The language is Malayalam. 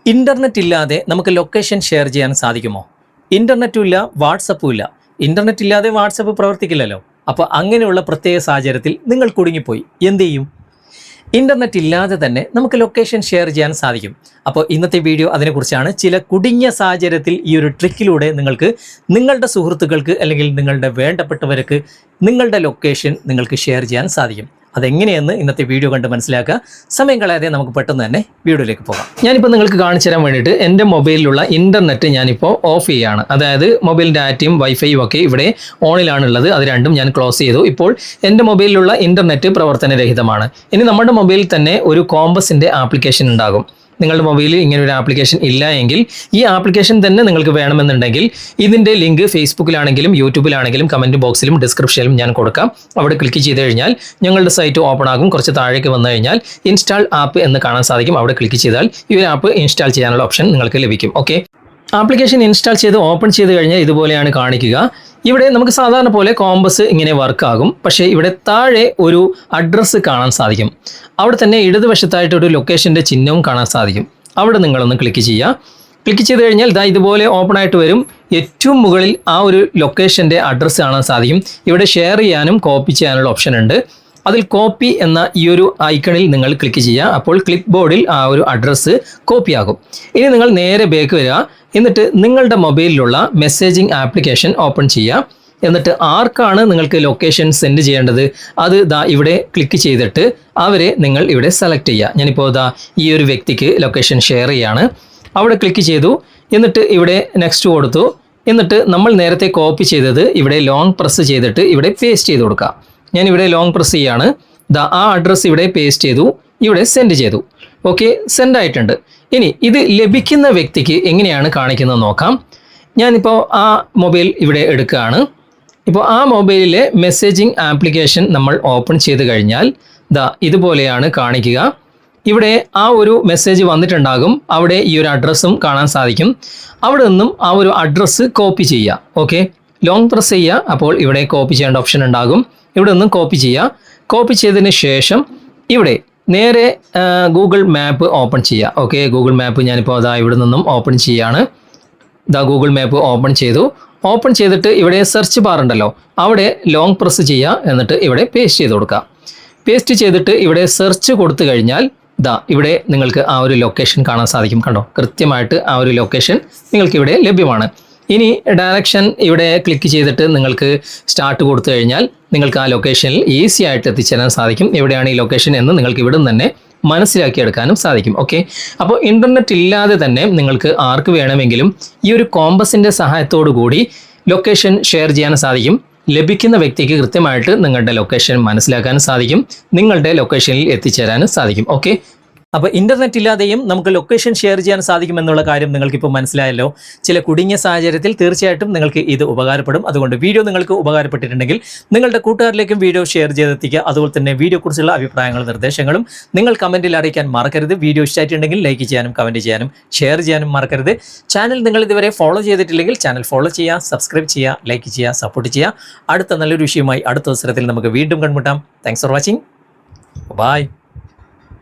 ഇന്റർനെറ്റ് ഇല്ലാതെ നമുക്ക് ലൊക്കേഷൻ ഷെയർ ചെയ്യാൻ സാധിക്കുമോ? ഇന്റർനെറ്റും ഇല്ല, വാട്സപ്പും ഇല്ല. ഇന്റർനെറ്റ് ഇല്ലാതെ വാട്സപ്പ് പ്രവർത്തിക്കില്ലല്ലോ. അപ്പോൾ അങ്ങനെയുള്ള പ്രത്യേക സാഹചര്യത്തിൽ നിങ്ങൾ കുടുങ്ങിപ്പോയി. എന്ത് ചെയ്യും? ഇന്റർനെറ്റ് ഇല്ലാതെ തന്നെ നമുക്ക് ലൊക്കേഷൻ ഷെയർ ചെയ്യാൻ സാധിക്കും. അപ്പോൾ ഇന്നത്തെ വീഡിയോ അതിനെക്കുറിച്ചാണ്. ചില കുടുങ്ങിയ സാഹചര്യത്തിൽ ഈ ഒരു ട്രിക്കിലൂടെ നിങ്ങൾക്ക് നിങ്ങളുടെ സുഹൃത്തുക്കൾക്ക് അല്ലെങ്കിൽ നിങ്ങളുടെ വേണ്ടപ്പെട്ടവർക്ക് നിങ്ങളുടെ ലൊക്കേഷൻ നിങ്ങൾക്ക് ഷെയർ ചെയ്യാൻ സാധിക്കും. അതെങ്ങനെയെന്ന് ഇന്നത്തെ വീഡിയോ കണ്ട് മനസ്സിലാക്കുക. സമയം കളയാതെ നമുക്ക് പെട്ടെന്ന് തന്നെ വീഡിയോയിലേക്ക് പോകാം. ഞാനിപ്പോൾ നിങ്ങൾക്ക് കാണിച്ചു തരാൻ വേണ്ടിയിട്ട് എൻ്റെ മൊബൈലിലുള്ള ഇൻ്റർനെറ്റ് ഞാനിപ്പോൾ ഓഫ് ചെയ്യുകയാണ്. അതായത് മൊബൈൽ ഡാറ്റയും വൈഫൈയും ഒക്കെ ഇവിടെ ഓണിലാണുള്ളത്. അത് രണ്ടും ഞാൻ ക്ലോസ് ചെയ്തു. ഇപ്പോൾ എൻ്റെ മൊബൈലിലുള്ള ഇൻ്റർനെറ്റ് പ്രവർത്തനരഹിതമാണ്. ഇനി നമ്മുടെ മൊബൈലിൽ തന്നെ ഒരു കോമ്പസിൻ്റെ ആപ്ലിക്കേഷൻ ഉണ്ടാകും. നിങ്ങളുടെ മൊബൈലിൽ ഇങ്ങനെ ഒരു ആപ്ലിക്കേഷൻ ഇല്ല എങ്കിൽ ഈ ആപ്ലിക്കേഷൻ തന്നെ നിങ്ങൾക്ക് വേണമെന്നുണ്ടെങ്കിൽ ഇതിൻ്റെ ലിങ്ക് ഫേസ്ബുക്കിലാണെങ്കിലും യൂട്യൂബിലാണെങ്കിലും കമൻറ്റ് ബോക്സിലും ഡിസ്ക്രിപ്ഷനിലും ഞാൻ കൊടുക്കാം. അവിടെ ക്ലിക്ക് ചെയ്ത് കഴിഞ്ഞാൽ ഞങ്ങളുടെ സൈറ്റ് ഓപ്പൺ ആകും. കുറച്ച് താഴേക്ക് വന്നു കഴിഞ്ഞാൽ ഇൻസ്റ്റാൾ ആപ്പ് എന്ന് കാണാൻ സാധിക്കും. അവിടെ ക്ലിക്ക് ചെയ്താൽ ഈ ഒരു ആപ്പ് ഇൻസ്റ്റാൾ ചെയ്യാനുള്ള ഓപ്ഷൻ നിങ്ങൾക്ക് ലഭിക്കും. ഓക്കെ, ആപ്ലിക്കേഷൻ ഇൻസ്റ്റാൾ ചെയ്ത് ഓപ്പൺ ചെയ്ത് കഴിഞ്ഞാൽ ഇതുപോലെയാണ് കാണിക്കുക. ഇവിടെ നമുക്ക് സാധാരണ പോലെ കോമ്പസ് ഇങ്ങനെ വർക്ക് ആകും. പക്ഷേ ഇവിടെ താഴെ ഒരു അഡ്രസ്സ് കാണാൻ സാധിക്കും. അവിടെ തന്നെ ഇടതുവശത്തായിട്ട് ഒരു ലൊക്കേഷൻ്റെ ചിഹ്നവും കാണാൻ സാധിക്കും. അവിടെ നിങ്ങളൊന്ന് ക്ലിക്ക് ചെയ്യുക. ക്ലിക്ക് ചെയ്ത് കഴിഞ്ഞാൽ ഇതാ ഇതുപോലെ ഓപ്പൺ ആയിട്ട് വരും. ഏറ്റവും മുകളിൽ ആ ഒരു ലൊക്കേഷൻ്റെ അഡ്രസ്സ് കാണാൻ സാധിക്കും. ഇവിടെ ഷെയർ ചെയ്യാനും കോപ്പി ചെയ്യാനുള്ള ഓപ്ഷൻ ഉണ്ട്. അതിൽ കോപ്പി എന്ന ഈ ഒരു ഐക്കണിൽ നിങ്ങൾ ക്ലിക്ക് ചെയ്യുക. അപ്പോൾ ക്ലിപ്പ് ബോർഡിൽ ആ ഒരു അഡ്രസ്സ് കോപ്പി ആകും. ഇനി നിങ്ങൾ നേരെ ബാക്ക് വരിക. എന്നിട്ട് നിങ്ങളുടെ മൊബൈലിലുള്ള മെസ്സേജിംഗ് ആപ്ലിക്കേഷൻ ഓപ്പൺ ചെയ്യുക. എന്നിട്ട് ആർക്കാണ് നിങ്ങൾക്ക് ലൊക്കേഷൻ സെൻഡ് ചെയ്യേണ്ടത് അത് ഇവിടെ ക്ലിക്ക് ചെയ്തിട്ട് അവരെ നിങ്ങൾ ഇവിടെ സെലക്ട് ചെയ്യുക. ഞാനിപ്പോൾ ഈ ഒരു വ്യക്തിക്ക് ലൊക്കേഷൻ ഷെയർ ചെയ്യാണ്. അവിടെ ക്ലിക്ക് ചെയ്തു. എന്നിട്ട് ഇവിടെ നെക്സ്റ്റ് കൊടുത്തു. എന്നിട്ട് നമ്മൾ നേരത്തെ കോപ്പി ചെയ്തത് ഇവിടെ ലോങ് പ്രസ് ചെയ്തിട്ട് ഇവിടെ പേസ്റ്റ് ചെയ്ത് കൊടുക്കുക. ഞാനിവിടെ ലോങ് പ്രസ് ചെയ്യാണ്. ആ അഡ്രസ്സ് ഇവിടെ പേസ്റ്റ് ചെയ്തു. ഇവിടെ സെൻഡ് ചെയ്തു. ഓക്കെ, സെൻഡ് ആയിട്ടുണ്ട്. ഇനി ഇത് ലഭിക്കുന്ന വ്യക്തിക്ക് എങ്ങനെയാണ് കാണിക്കുന്നത് നോക്കാം. ഞാനിപ്പോൾ ആ മൊബൈൽ ഇവിടെ എടുക്കുകയാണ്. ഇപ്പോൾ ആ മൊബൈലിലെ മെസ്സേജിംഗ് ആപ്ലിക്കേഷൻ നമ്മൾ ഓപ്പൺ ചെയ്ത് കഴിഞ്ഞാൽ ഇതുപോലെയാണ് കാണിക്കുക. ഇവിടെ ആ ഒരു മെസ്സേജ് വന്നിട്ടുണ്ടാകും. അവിടെ ഈ ഒരു അഡ്രസ്സും കാണാൻ സാധിക്കും. അവിടെ നിന്നും ആ ഒരു അഡ്രസ്സ് കോപ്പി ചെയ്യുക. ഓക്കെ, ലോങ് പ്രസ് ചെയ്യുക. അപ്പോൾ ഇവിടെ കോപ്പി ചെയ്യേണ്ട ഓപ്ഷൻ ഉണ്ടാകും. ഇവിടെ നിന്നും കോപ്പി ചെയ്യുക. കോപ്പി ചെയ്തതിന് ശേഷം ഇവിടെ നേരെ ഗൂഗിൾ മാപ്പ് ഓപ്പൺ ചെയ്യുക. ഓക്കെ, ഗൂഗിൾ മാപ്പ് ഞാനിപ്പോൾ ഇവിടെ നിന്നും ഓപ്പൺ ചെയ്യുകയാണ്. ഗൂഗിൾ മാപ്പ് ഓപ്പൺ ചെയ്തു. ഓപ്പൺ ചെയ്തിട്ട് ഇവിടെ സെർച്ച് ബാർ ഉണ്ടല്ലോ, അവിടെ ലോങ് പ്രസ് ചെയ്യുക. എന്നിട്ട് ഇവിടെ പേസ്റ്റ് ചെയ്ത് കൊടുക്കുക. പേസ്റ്റ് ചെയ്തിട്ട് ഇവിടെ സെർച്ച് കൊടുത്തു കഴിഞ്ഞാൽ ഇവിടെ നിങ്ങൾക്ക് ആ ഒരു ലൊക്കേഷൻ കാണാൻ സാധിക്കും. കണ്ടോ, കൃത്യമായിട്ട് ആ ഒരു ലൊക്കേഷൻ നിങ്ങൾക്ക് ഇവിടെ ലഭ്യമാണ്. ഇനി ഡയറക്ഷൻ ഇവിടെ ക്ലിക്ക് ചെയ്തിട്ട് നിങ്ങൾക്ക് സ്റ്റാർട്ട് കൊടുത്തു കഴിഞ്ഞാൽ നിങ്ങൾക്ക് ആ ലൊക്കേഷനിൽ ഈസി ആയിട്ട് എത്തിച്ചേരാൻ സാധിക്കും. എവിടെയാണ് ഈ ലൊക്കേഷൻ എന്ന് നിങ്ങൾക്ക് ഇവിടെ നിന്ന് തന്നെ മനസ്സിലാക്കിയെടുക്കാനും സാധിക്കും. ഓക്കെ, അപ്പോൾ ഇൻ്റർനെറ്റ് ഇല്ലാതെ തന്നെ നിങ്ങൾക്ക് ആർക്ക് വേണമെങ്കിലും ഈ ഒരു കോമ്പസിൻ്റെ സഹായത്തോടു കൂടി ലൊക്കേഷൻ ഷെയർ ചെയ്യാൻ സാധിക്കും. ലഭിക്കുന്ന വ്യക്തിക്ക് കൃത്യമായിട്ട് നിങ്ങളുടെ ലൊക്കേഷൻ മനസ്സിലാക്കാനും സാധിക്കും. നിങ്ങളുടെ ലൊക്കേഷനിൽ എത്തിച്ചേരാനും സാധിക്കും. ഓക്കെ, അപ്പോൾ ഇൻ്റർനെറ്റ് ഇല്ലാതെയും നമുക്ക് ലൊക്കേഷൻ ഷെയർ ചെയ്യാൻ സാധിക്കുമെന്നുള്ള കാര്യം നിങ്ങൾക്കിപ്പോൾ മനസ്സിലായല്ലോ. ചില കുടുങ്ങിയ സാഹചര്യത്തിൽ തീർച്ചയായിട്ടും നിങ്ങൾക്ക് ഇത് ഉപകാരപ്പെടും. അതുകൊണ്ട് വീഡിയോ നിങ്ങൾക്ക് ഉപകാരപ്പെട്ടിട്ടുണ്ടെങ്കിൽ നിങ്ങളുടെ കൂട്ടുകാരിലേക്കും വീഡിയോ ഷെയർ ചെയ്തെത്തിക്കുക. അതുപോലെ തന്നെ വീഡിയോയെക്കുറിച്ചുള്ള അഭിപ്രായങ്ങളും നിർദ്ദേശങ്ങളും നിങ്ങൾ കമൻറ്റിൽ അറിയിക്കാൻ മറക്കരുത്. വീഡിയോ ഇഷ്ടമായിട്ടുണ്ടെങ്കിൽ ലൈക്ക് ചെയ്യാനും കമൻറ്റ് ചെയ്യാനും ഷെയർ ചെയ്യാനും മറക്കരുത്. ചാനൽ നിങ്ങൾ ഇതുവരെ ഫോളോ ചെയ്തിട്ടില്ലെങ്കിൽ ചാനൽ ഫോളോ ചെയ്യുക, സബ്സ്ക്രൈബ് ചെയ്യുക, ലൈക്ക് ചെയ്യുക, സപ്പോർട്ട് ചെയ്യുക. അടുത്ത നല്ലൊരു വിഷയമായി അടുത്ത അവസരത്തിൽ നമുക്ക് വീണ്ടും കണ്ടുമുട്ടാം. Thanks for watching. ബൈ.